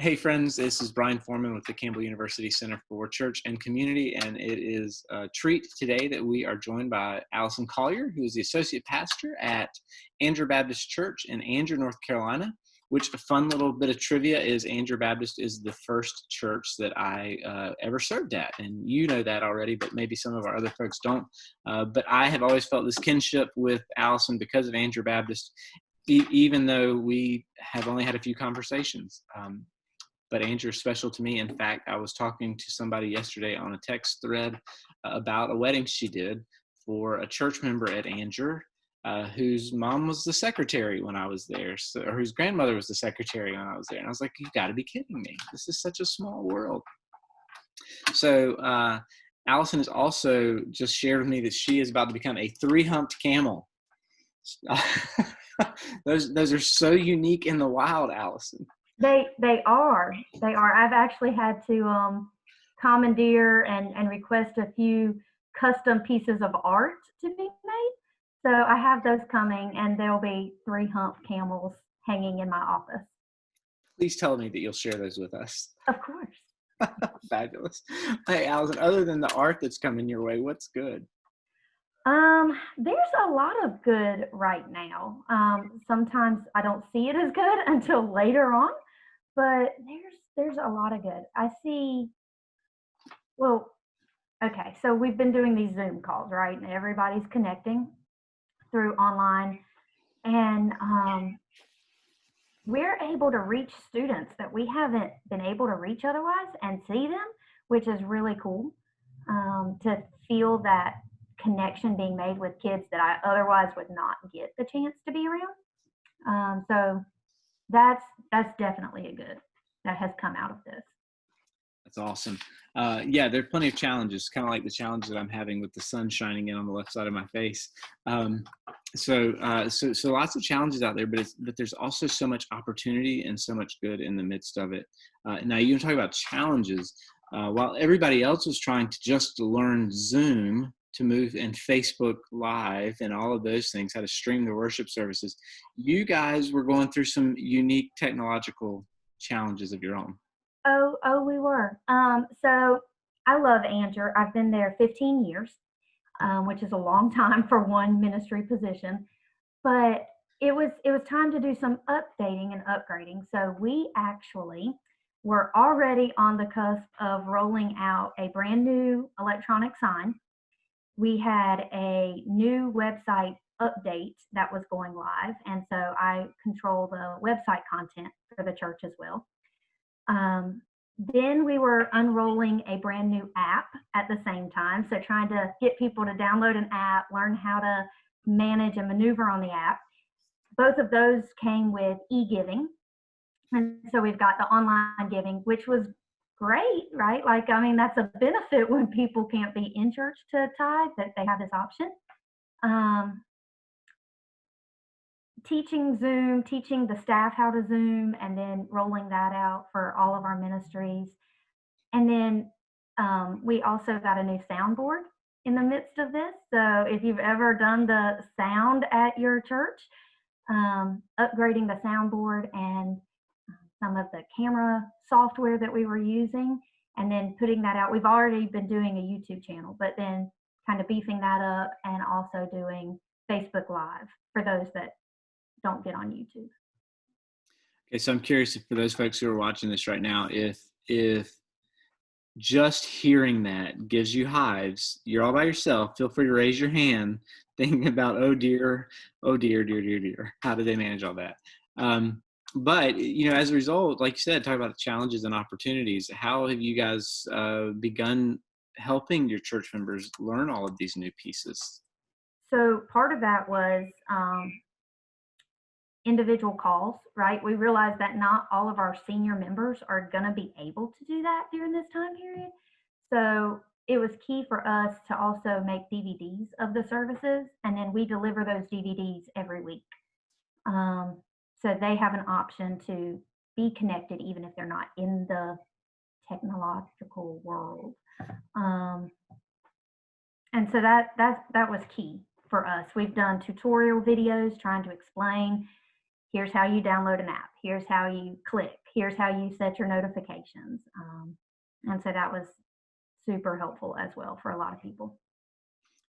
Hey friends, this is Brian Foreman with the Campbell University Center for Church and Community, and it is a treat today that we are joined by Allison Collier, who is the Associate Pastor at Andrew Baptist Church in Andrew, North Carolina, which a fun little bit of trivia is Andrew Baptist is the first church that I ever served at, and you know that already, but maybe some of our other folks don't. But I have always felt this kinship with Allison because of Andrew Baptist, even though we have only had a few conversations. But Andrew is special to me. In fact, I was talking to somebody yesterday on a text thread about a wedding she did for a church member at Andrew, whose mom was the secretary when I was there, or whose grandmother was the secretary when I was there. And I was like, you got to be kidding me. This is such a small world. So Allison has also just shared with me that she is about to become a three-humped camel. Those are so unique in the wild, Allison. They are. I've actually had to commandeer and request a few custom pieces of art to be made. So I have those coming, and there'll be 3 hump camels hanging in my office. Please tell me that you'll share those with us. Of course. Fabulous. Hey, Allison, other than the art that's coming your way, what's good? There's a lot of good right now. Sometimes I don't see it as good until later on, but there's a lot of good. I see, well, okay, so we've been doing these Zoom calls, right? And everybody's connecting through online, and we're able to reach students that we haven't been able to reach otherwise and see them, which is really cool, to feel that connection being made with kids that I otherwise would not get the chance to be around. So that's definitely a good that has come out of this. That's awesome. Yeah, there are plenty of challenges, kind of like the challenge that I'm having with the sun shining in on the left side of my face. So lots of challenges out there, but there's also so much opportunity and so much good in the midst of it. Now, you talk about challenges. While everybody else was trying to just learn Zoom to move and Facebook Live and all of those things, how to stream the worship services, you guys were going through some unique technological challenges of your own. Oh, we were. So I love Andrew. I've been there 15 years, which is a long time for one ministry position. But it was time to do some updating and upgrading. So we actually were already on the cusp of rolling out a brand new electronic sign. We had a new website update that was going live, and so I control the website content for the church as well. Then we were unrolling a brand new app at the same time, so trying to get people to download an app, learn how to manage and maneuver on the app. Both of those came with e-giving, and so we've got the online giving, which was great, right? Like, I mean, that's a benefit when people can't be in church to tithe, that they have this option. Teaching Zoom, teaching the staff how to Zoom, and then rolling that out for all of our ministries. And then we also got a new soundboard in the midst of this. So if you've ever done the sound at your church, upgrading the soundboard and some of the camera software that we were using, and then putting that out. We've already been doing a YouTube channel, but then kind of beefing that up and also doing Facebook Live for those that don't get on YouTube. Okay, so I'm curious if for those folks who are watching this right now, if just hearing that gives you hives, you're all by yourself, feel free to raise your hand, thinking about, oh dear, how do they manage all that? But, as a result, like you said, talk about the challenges and opportunities. How have you guys begun helping your church members learn all of these new pieces? So part of that was individual calls, right? We realized that not all of our senior members are going to be able to do that during this time period. So it was key for us to also make DVDs of the services, and then we deliver those DVDs every week. So they have an option to be connected even if they're not in the technological world. And so that was key for us. We've done tutorial videos trying to explain, here's how you download an app, here's how you click, here's how you set your notifications. And so that was super helpful as well for a lot of people.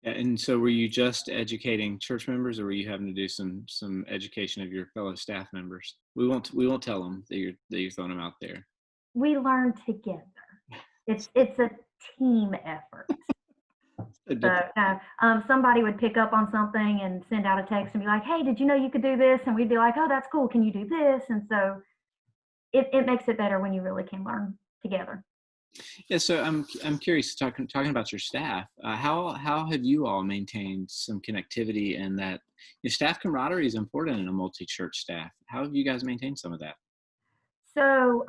And so were you just educating church members, or were you having to do some education of your fellow staff members? We won't tell them that you're throwing them out there. We learn together. It's a team effort. So somebody would pick up on something and send out a text and be like, hey, did you know you could do this? And we'd be like, oh, that's cool. Can you do this? And so it makes it better when you really can learn together. Yeah, so I'm curious, talking about your staff. How have you all maintained some connectivity, and that your staff camaraderie is important in a multi-church staff? How have you guys maintained some of that? So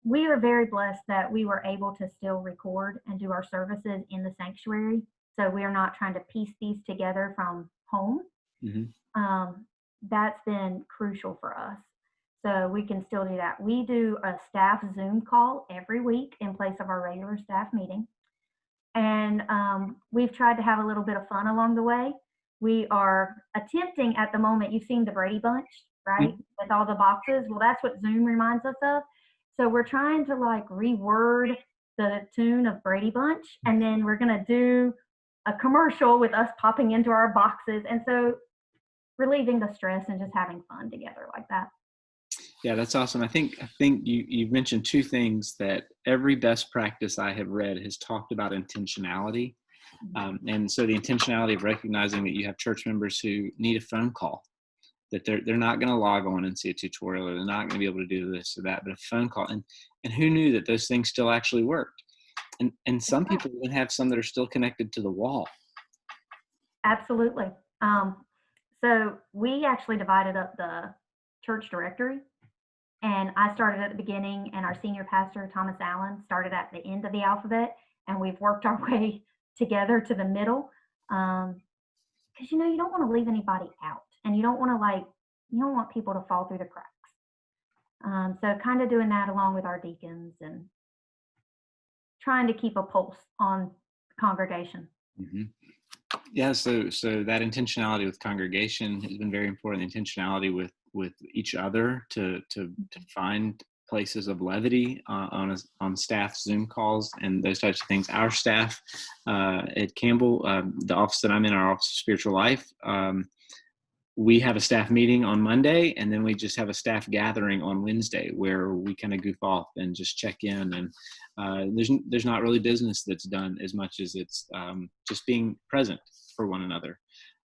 we are very blessed that we were able to still record and do our services in the sanctuary. So we are not trying to piece these together from home. Mm-hmm. That's been crucial for us. So we can still do that. We do a staff Zoom call every week in place of our regular staff meeting. And we've tried to have a little bit of fun along the way. We are attempting at the moment, you've seen the Brady Bunch, right? Mm-hmm. With all the boxes. Well, that's what Zoom reminds us of. So we're trying to like reword the tune of Brady Bunch, and then we're going to do a commercial with us popping into our boxes. And so relieving the stress and just having fun together like that. Yeah, that's awesome. I think you've mentioned two things that every best practice I have read has talked about: intentionality. And so the intentionality of recognizing that you have church members who need a phone call, that they're not going to log on and see a tutorial, or they're not going to be able to do this or that, but a phone call. And who knew that those things still actually worked? And some people even have some that are still connected to the wall. Absolutely. So we actually divided up the church directory, and I started at the beginning, and our senior pastor, Thomas Allen, started at the end of the alphabet, and we've worked our way together to the middle. Because you don't want to leave anybody out, and you don't want people to fall through the cracks. So kind of doing that along with our deacons and trying to keep a pulse on the congregation. Mm-hmm. Yeah, so that intentionality with congregation has been very important. Intentionality with each other to find places of levity on staff Zoom calls and those types of things. Our staff at Campbell, the office that I'm in, our Office of Spiritual Life, we have a staff meeting on Monday, and then we just have a staff gathering on Wednesday where we kind of goof off and just check in. And there's not really business that's done as much as it's just being present for one another.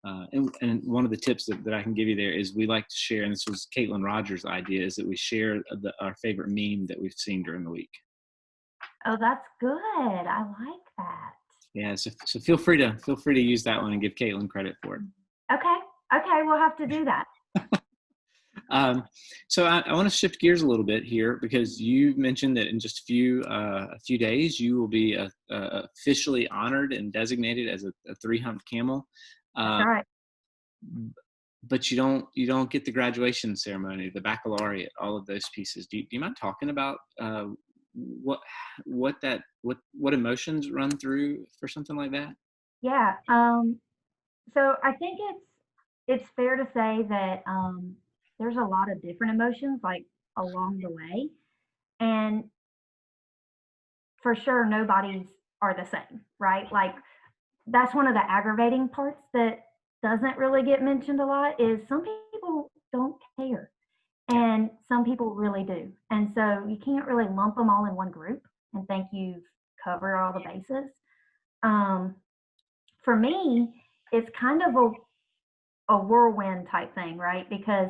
And one of the tips that I can give you there is we like to share, and this was Caitlin Rogers' idea, is that we share our favorite meme that we've seen during the week. Oh, that's good. I like that. Yeah, so feel free to use that one and give Caitlin credit for it. Okay, we'll have to do that. So I want to shift gears a little bit here, because you mentioned that in just a few days you will be officially honored and designated as a 3-hump camel. That's right. But you don't get the graduation ceremony, the baccalaureate, all of those pieces. Do you mind talking about what emotions run through for something like that? Yeah. So I think it's fair to say that there's a lot of different emotions like along the way, and for sure nobody's are the same, right? Like that's one of the aggravating parts that doesn't really get mentioned a lot, is some people don't care and some people really do. And so you can't really lump them all in one group and think you've covered all the bases. For me, it's kind of a whirlwind type thing, right? Because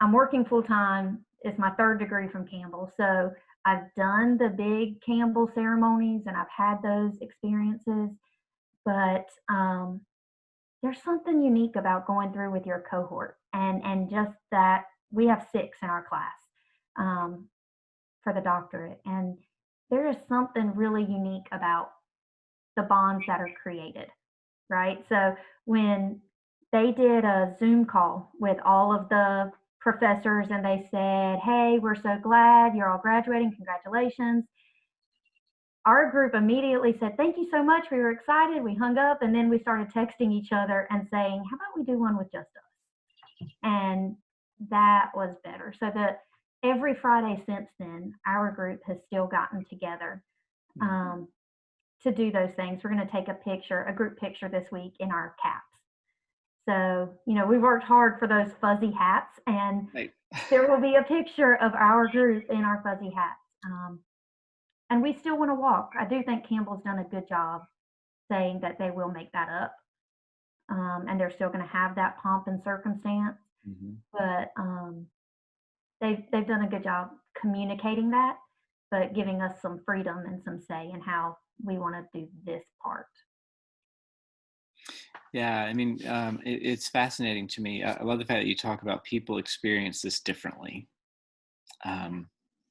I'm working full time. It's my 3rd degree from Campbell. So I've done the big Campbell ceremonies and I've had those experiences, but there's something unique about going through with your cohort, and just that we have 6 in our class for the doctorate, and there is something really unique about the bonds that are created, right? So when they did a Zoom call with all of the professors and they said, hey, we're so glad you're all graduating, congratulations. Our group immediately said, thank you so much, we were excited, we hung up, and then we started texting each other and saying, how about we do one with just us? And that was better. So every Friday since then, our group has still gotten together to do those things. We're going to take a group picture this week in our caps. So, we worked hard for those fuzzy hats, and Right. there will be a picture of our group in our fuzzy hats. And we still want to walk. I do think Campbell's done a good job saying that they will make that up. And they're still going to have that pomp and circumstance. Mm-hmm. But they've done a good job communicating that, but giving us some freedom and some say in how we want to do this part. Yeah, I mean, it's fascinating to me. I love the fact that you talk about people experience this differently.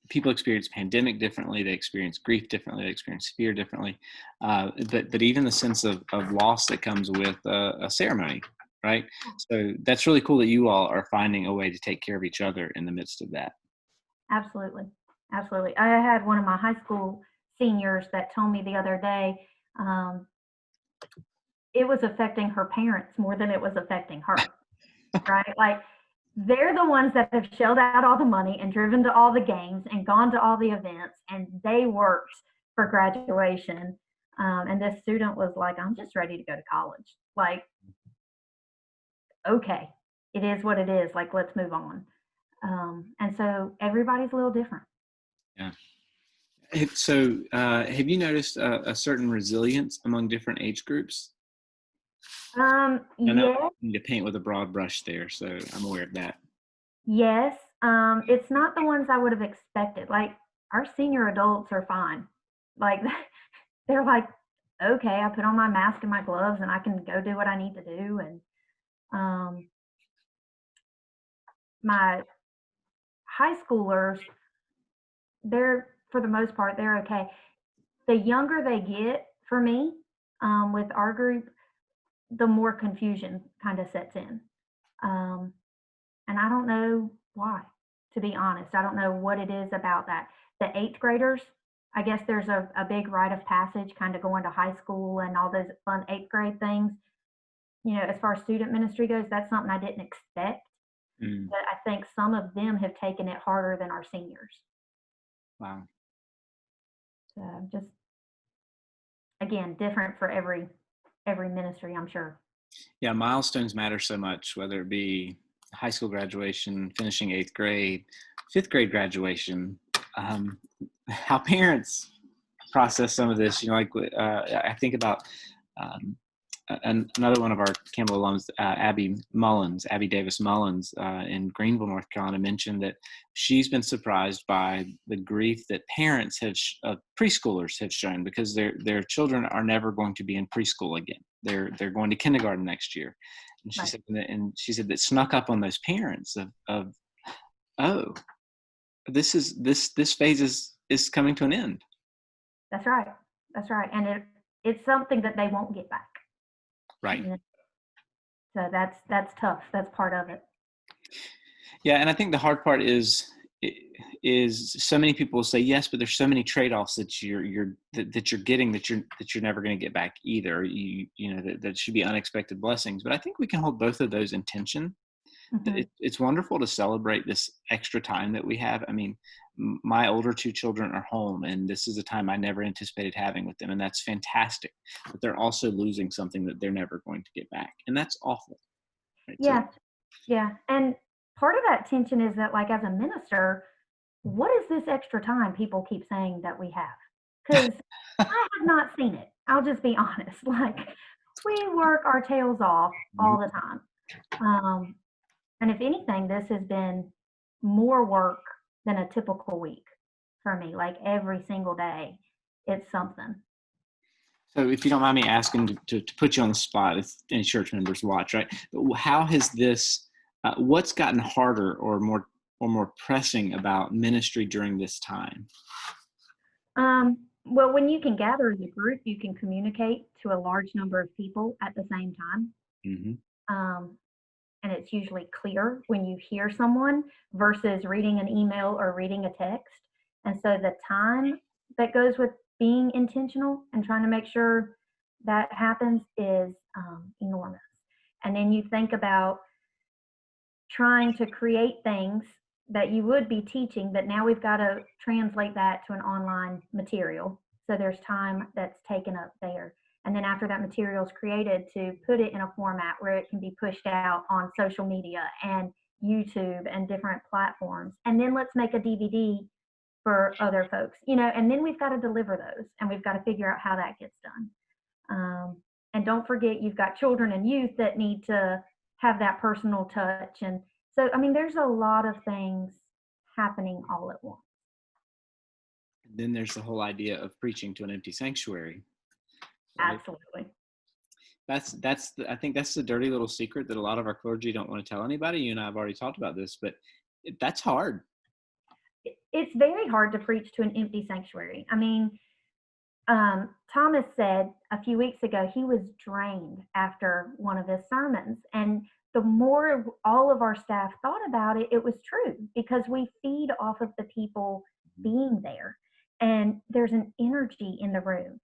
People experience pandemic differently. They experience grief differently. They experience fear differently. But even the sense of loss that comes with a ceremony, right? So that's really cool that you all are finding a way to take care of each other in the midst of that. Absolutely. Absolutely. I had one of my high school seniors that told me the other day, it was affecting her parents more than it was affecting her, right? Like, they're the ones that have shelled out all the money and driven to all the games and gone to all the events, and they worked for graduation. And this student was like, I'm just ready to go to college. Like, okay, it is what it is. Like, let's move on. And so everybody's a little different. Yeah. So have you noticed a certain resilience among different age groups? I know Yes, I need to paint with a broad brush there, so I'm aware of that. yes. It's not the ones I would have expected. Like, our senior adults are fine. Like, they're like, okay, I put on my mask and my gloves and I can go do what I need to do. And um, my high schoolers, they're, for the most part, they're okay. The younger they get, for me, with our group, the more confusion kind of sets in. Um, and I don't know why, to be honest. I don't know what it is about that. The eighth graders, I guess there's a big rite of passage kind of going to high school and all those fun eighth grade things. As far as student ministry goes, that's something I didn't expect. Mm, But I think some of them have taken it harder than our seniors. wow. So just, again, different for every ministry, I'm sure. Yeah, milestones matter so much, whether it be high school graduation, finishing eighth grade, fifth grade graduation. How parents process some of this, like I think about um, another one of our Campbell alums, Abby Davis Mullins in Greenville, North Carolina, mentioned that she's been surprised by the grief that parents preschoolers have shown because their children are never going to be in preschool again. They're going to kindergarten next year, and Right. she said that snuck up on those parents of oh, this phase is coming to an end. That's right. That's right. And it's something that they won't get back. Right. So that's tough. That's part of it. Yeah, and I think the hard part is so many people will say yes, but there's so many trade-offs that you're getting that you're never going to get back either. That should be unexpected blessings. But I think we can hold both of those in tension. Mm-hmm. It's wonderful to celebrate this extra time that we have. I mean, my older two children are home, and this is a time I never anticipated having with them, and that's fantastic. But they're also losing something that they're never going to get back, and that's awful. Right? So, Yeah. Yeah. And part of that tension is that, like, as a minister, what is this extra time people keep saying that we have? Because I have not seen it. I'll just be honest. Like, we work our tails off all the time. And if anything, this has been more work than a typical week for me. Like, every single day, it's something. So, if you don't mind me asking to put you on the spot, if any church members watch, right? But how has this? What's gotten harder or more pressing about ministry during this time? Well, when you can gather as a group, you can communicate to a large number of people at the same time. Mm-hmm. Um, and it's usually clear when you hear someone versus reading an email or reading a text. And so the time that goes with being intentional and trying to make sure that happens is enormous. And then you think about trying to create things that you would be teaching, but now we've got to translate that to an online material. So there's time that's taken up there. And then after that material is created, to put it in a format where it can be pushed out on social media and YouTube and different platforms. And then let's make a DVD for other folks, and then we've got to deliver those, and we've got to figure out how that gets done. And don't forget, you've got children and youth that need to have that personal touch. And so, I mean, there's a lot of things happening all at once. And then there's the whole idea of preaching to an empty sanctuary. Right? Absolutely. I think that's the dirty little secret that a lot of our clergy don't want to tell anybody. You and I have already talked about this, but that's hard. It's very hard to preach to an empty sanctuary. I mean, Thomas said a few weeks ago he was drained after one of his sermons. And the more all of our staff thought about it, it was true, because we feed off of the people being there. And there's an energy in the room.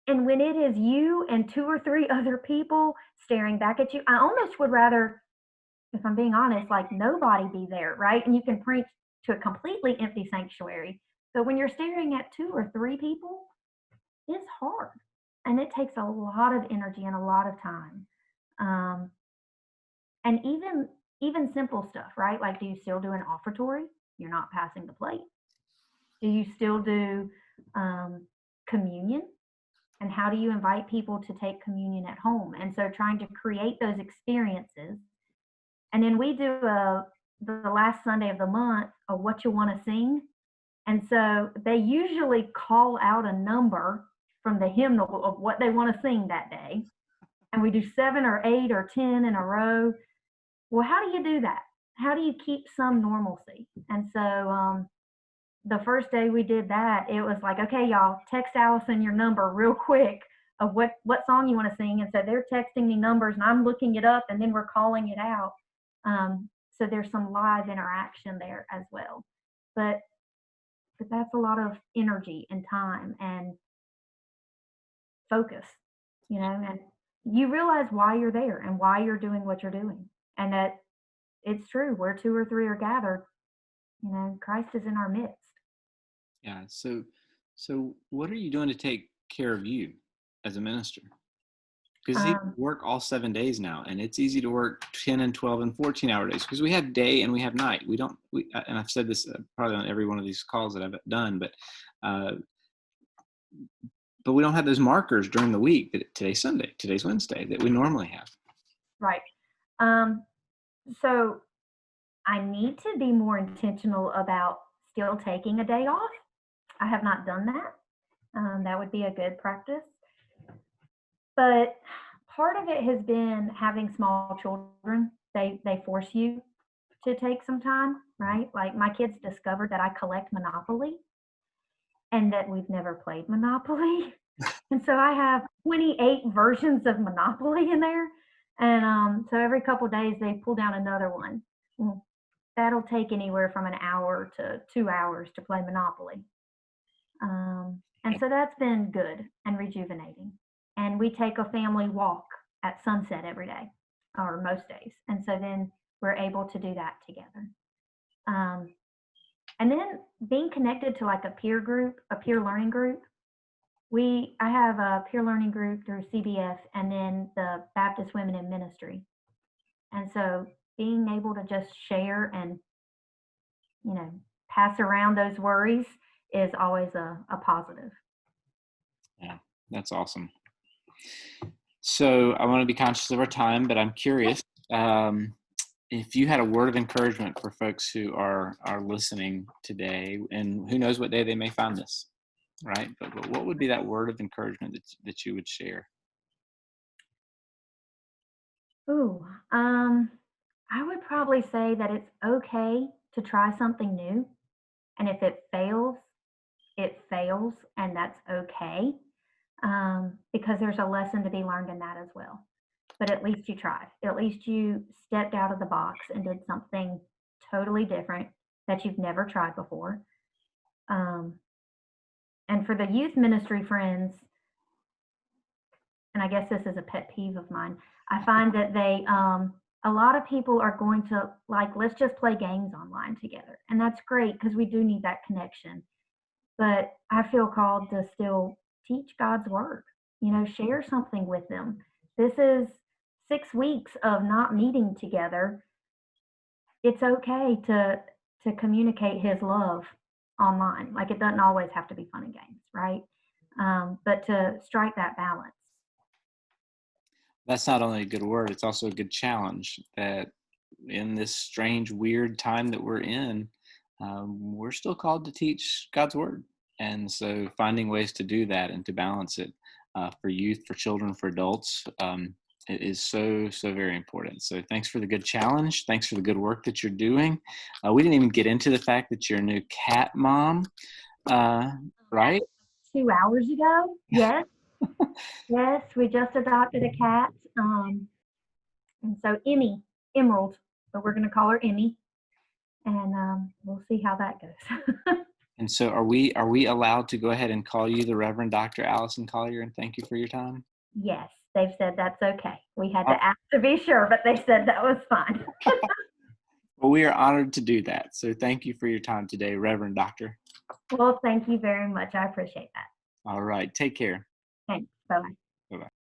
And when it is you and 2 or 3 other people staring back at you, I almost would rather, if I'm being honest, like nobody be there, right? And you can preach to a completely empty sanctuary. But when you're staring at 2 or 3 people, it's hard. And it takes a lot of energy and a lot of time. And even simple stuff, right? Like, do you still do an offertory? You're not passing the plate. Do you still do communion? And how do you invite people to take communion at home? And so trying to create those experiences. And then we do the last Sunday of the month, a what you want to sing. And so they usually call out a number from the hymnal of what they want to sing that day. And we do 7 or 8 or 10 in a row. Well, how do you do that? How do you keep some normalcy? And so the first day we did that, it was like, okay, y'all, text Allison your number real quick of what song you want to sing. And so they're texting me numbers and I'm looking it up, and then we're calling it out. So there's some live interaction there as well. But that's a lot of energy and time and focus, and you realize why you're there and why you're doing what you're doing. And that it's true, where 2 or 3 are gathered, Christ is in our midst. Yeah. So what are you doing to take care of you as a minister? Because you work all 7 days now, and it's easy to work 10 and 12 and 14-hour days, because we have day and we have night. And I've said this probably on every one of these calls that I've done, but we don't have those markers during the week that today's Sunday, today's Wednesday, that we normally have. Right. So I need to be more intentional about still taking a day off. I have not done that. That would be a good practice. But part of it has been having small children. They force you to take some time, right? Like, my kids discovered that I collect Monopoly and that we've never played Monopoly. And so I have 28 versions of Monopoly in there. And so every couple of days they pull down another one. Well, that'll take anywhere from an hour to 2 hours to play Monopoly. And so that's been good and rejuvenating. And we take a family walk at sunset every day, or most days. And so then we're able to do that together. And then being connected to like a peer group, a peer learning group. I have a peer learning group through CBF and then the Baptist Women in Ministry. And so being able to just share and, pass around those worries is always a positive. Yeah, that's awesome. So I want to be conscious of our time, but I'm curious if you had a word of encouragement for folks who are listening today, and who knows what day they may find this, right? But what would be that word of encouragement that you would share? Ooh, I would probably say that it's okay to try something new. And if it fails, and that's okay. Because there's a lesson to be learned in that as well. But at least you tried. At least you stepped out of the box and did something totally different that you've never tried before. And for the youth ministry friends, and I guess this is a pet peeve of mine, I find that a lot of people are going to like, let's just play games online together. And that's great because we do need that connection. But I feel called to still teach God's word, share something with them. This is 6 weeks of not meeting together. It's okay to communicate his love online. Like, it doesn't always have to be fun and games, right? But to strike that balance. That's not only a good word, it's also a good challenge that in this strange, weird time that we're in, we're still called to teach God's word. And so finding ways to do that and to balance it for youth, for children, for adults, it is so, so very important. So thanks for the good challenge. Thanks for the good work that you're doing. We didn't even get into the fact that you're a new cat mom, right? 2 hours ago. Yes. Yes, we just adopted a cat. And so Emerald, but we're going to call her Emmy. And we'll see how that goes. And so are we allowed to go ahead and call you the Reverend Dr. Allison Collier and thank you for your time? Yes, they've said that's okay. We had to ask to be sure, but they said that was fine. Well, we are honored to do that. So thank you for your time today, Reverend Doctor. Well, thank you very much. I appreciate that. All right. Take care. Thanks. Bye-bye. Bye-bye.